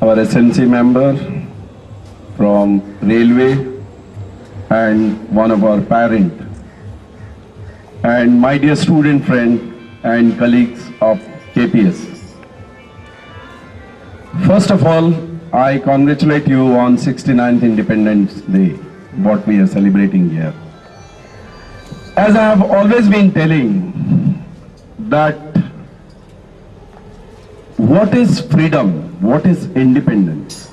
our SNC member from Railway and one of our parent, and my dear student friend and colleagues of KPS. First of all, I congratulate you on 69th Independence Day, what we are celebrating here. As I have always been telling that what is freedom, what is independence,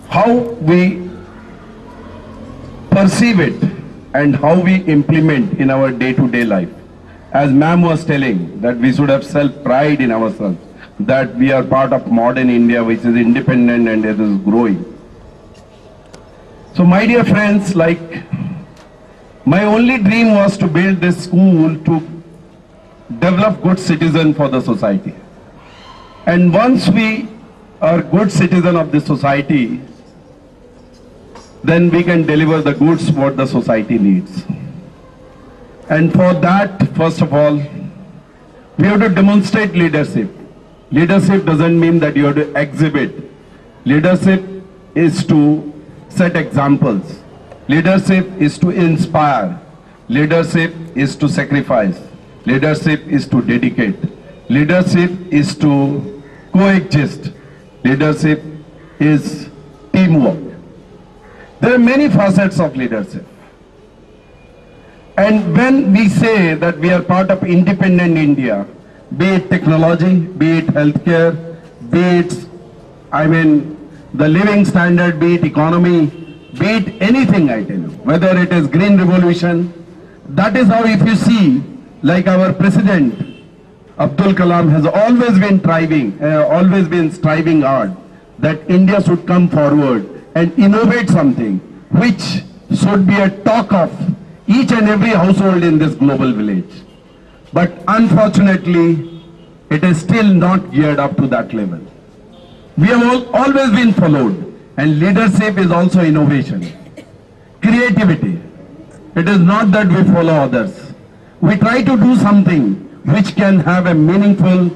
how we perceive it and how we implement in our day-to-day life. As ma'am was telling that we should have self-pride in ourselves, that we are part of modern India which is independent and it is growing. So my dear friends, my only dream was to build this school to develop good citizen for the society. And once we are good citizen of the society, then we can deliver the goods what the society needs. And for that, first of all, we have to demonstrate leadership. Leadership doesn't mean that you have to exhibit. Leadership is to set examples. Leadership is to inspire. Leadership is to sacrifice. Leadership is to dedicate. Leadership is to coexist. Leadership is teamwork. There are many facets of leadership. And when we say that we are part of independent India, be it technology, be it healthcare, be it, the living standard, be it economy, be it anything, I tell you, whether it is green revolution, that is how, if you see, like our president, Abdul Kalam has always been striving hard that India should come forward and innovate something which should be a talk of each and every household in this global village. But unfortunately, it is still not geared up to that level. We have always been followed, and leadership is also innovation, creativity. It is not that we follow others. We try to do something which can have a meaningful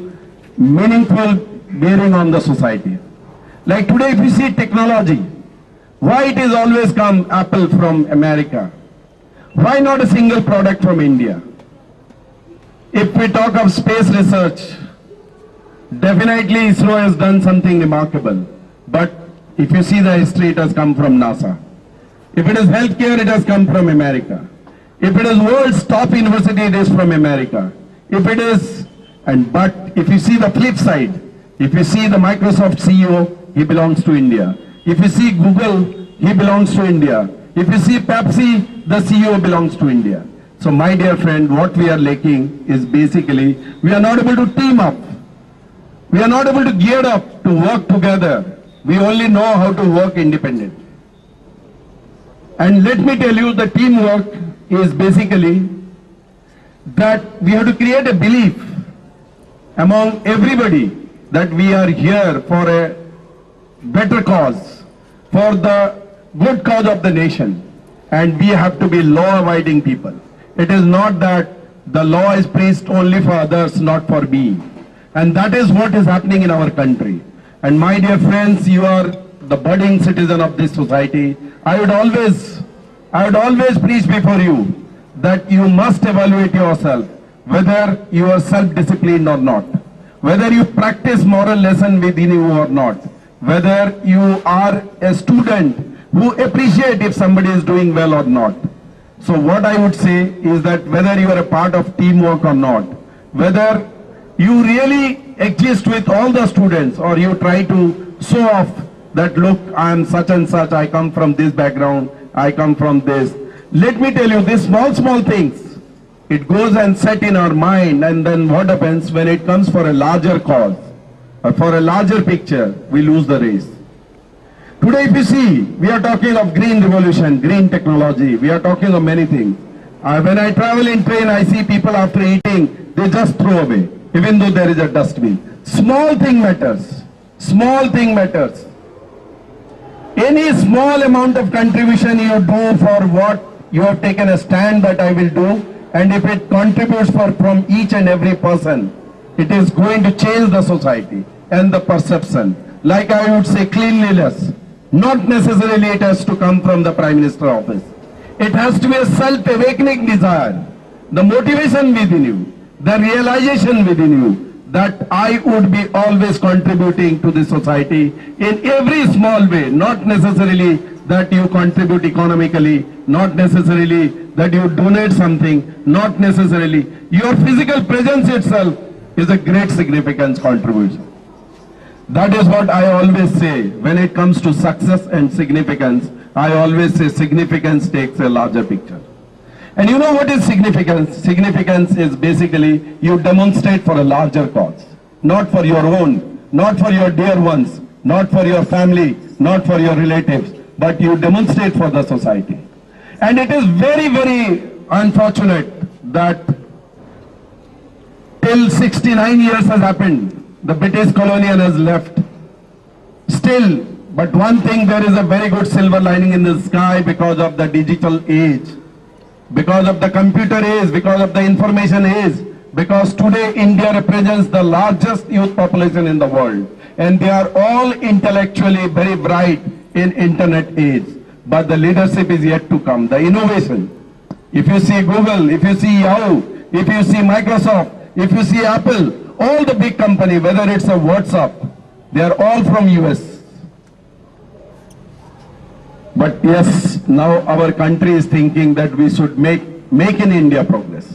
bearing on the society. Like today, if you see technology, why it is always come Apple from America? Why not a single product from India? If we talk of space research, definitely ISRO has done something remarkable. But if you see the history, it has come from NASA. If it is healthcare, it has come from America. If it is world's top university, it is from America. If it is, but if you see the flip side, if you see the Microsoft CEO, he belongs to India. If you see Google, he belongs to India. If you see Pepsi, the CEO belongs to India. So my dear friend, what we are lacking is basically, we are not able to team up. We are not able to gear up to work together. We only know how to work independently. And let me tell you, the teamwork is basically that we have to create a belief among everybody that we are here for a better cause, for the good cause of the nation, and we have to be law-abiding people. It is not that the law is preached only for others, not for me. And that is what is happening in our country. And my dear friends, you are the budding citizen of this society. I would always preach before you that you must evaluate yourself, whether you are self-disciplined or not, whether you practice moral lesson within you or not, whether you are a student who appreciate if somebody is doing well or not. So what I would say is that whether you are a part of teamwork or not, whether you really exist with all the students or you try to show off that, look, I am such and such, I come from this background, I come from this. Let me tell you, these small things, it goes and set in our mind, and then what happens when it comes for a larger cause or for a larger picture, we lose the race. Today, if you see, we are talking of green revolution, green technology, we are talking of many things. When I travel in train, I see people after eating, they just throw away, even though there is a dustbin. Small thing matters. Small thing matters. Any small amount of contribution you do for what you have taken a stand that I will do, and if it contributes from each and every person, it is going to change the society and the perception. like I would say cleanliness. Not necessarily it has to come from the Prime Minister office. It has to be a self-awakening desire, the motivation within you, the realization within you that I would be always contributing to the society in every small way, not necessarily that you contribute economically, not necessarily that you donate something, not necessarily. Your physical presence itself is a great significance contribution. That is what I always say when it comes to success and significance. I always say significance takes a larger picture. And you know what is significance? Significance is basically you demonstrate for a larger cause, not for your own, not for your dear ones, not for your family, not for your relatives, but you demonstrate for the society. And it is very, very unfortunate that till 69 years has happened, the British colonial has left. Still, but one thing, there is a very good silver lining in the sky because of the digital age, because of the computer age, because of the information age, because today India represents the largest youth population in the world. And they are all intellectually very bright in internet age. But the leadership is yet to come, the innovation. If you see Google, if you see Yahoo, if you see Microsoft, if you see Apple, all the big companies, whether it's a WhatsApp, they are all from US. But yes, now our country is thinking that we should make in India progress.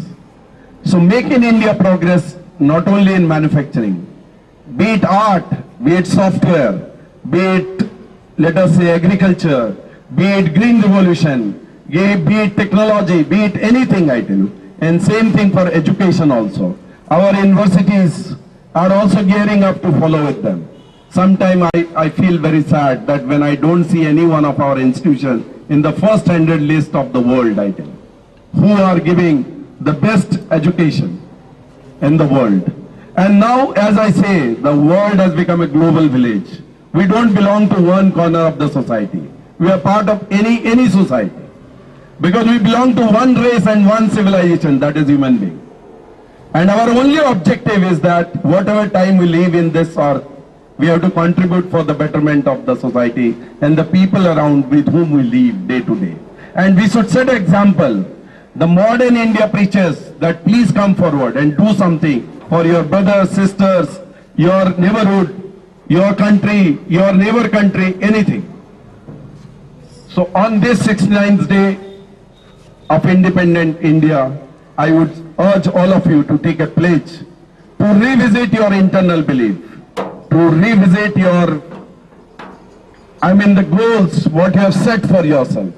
So make in India progress not only in manufacturing, be it art, be it software, be it, let us say, agriculture, be it green revolution, be it technology, be it anything, I tell you. And same thing for education also. Our universities are also gearing up to follow with them. Sometimes I feel very sad that when I don't see any one of our institutions in the first 100 list of the world, I tell you, who are giving the best education in the world. And now, as I say, the world has become a global village. We don't belong to one corner of the society. We are part of any society. Because we belong to one race and one civilization, that is human being. And our only objective is that whatever time we live in this earth, we have to contribute for the betterment of the society and the people around with whom we live day to day. And we should set an example. The modern India preaches that please come forward and do something for your brothers, sisters, your neighborhood, your country, your neighbor country, anything. So on this 69th day of independent India, I would urge all of you to take a pledge to revisit your internal belief, to revisit your, the goals, what you have set for yourself.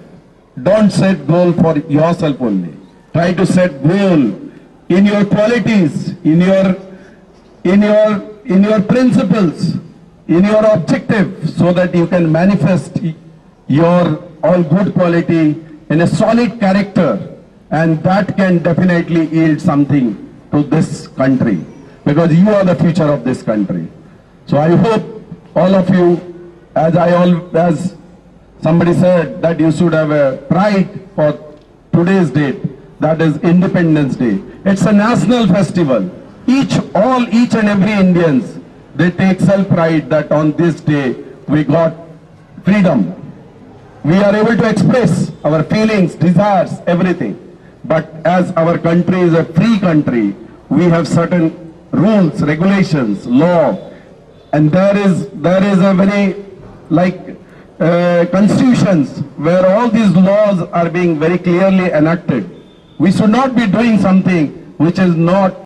Don't set goal for yourself only. Try to set goal in your qualities, in your principles, in your objective, so that you can manifest your all good quality in a solid character. And that can definitely yield something to this country, because you are the future of this country. So I hope all of you, as somebody said, that you should have a pride for today's date, that is Independence Day. It's a national festival. Each and every Indians, they take self-pride that on this day we got freedom. We are able to express our feelings, desires, everything. But as our country is a free country, we have certain rules, regulations, law, and there is a very constitutions where all these laws are being very clearly enacted. We should not be doing something which is not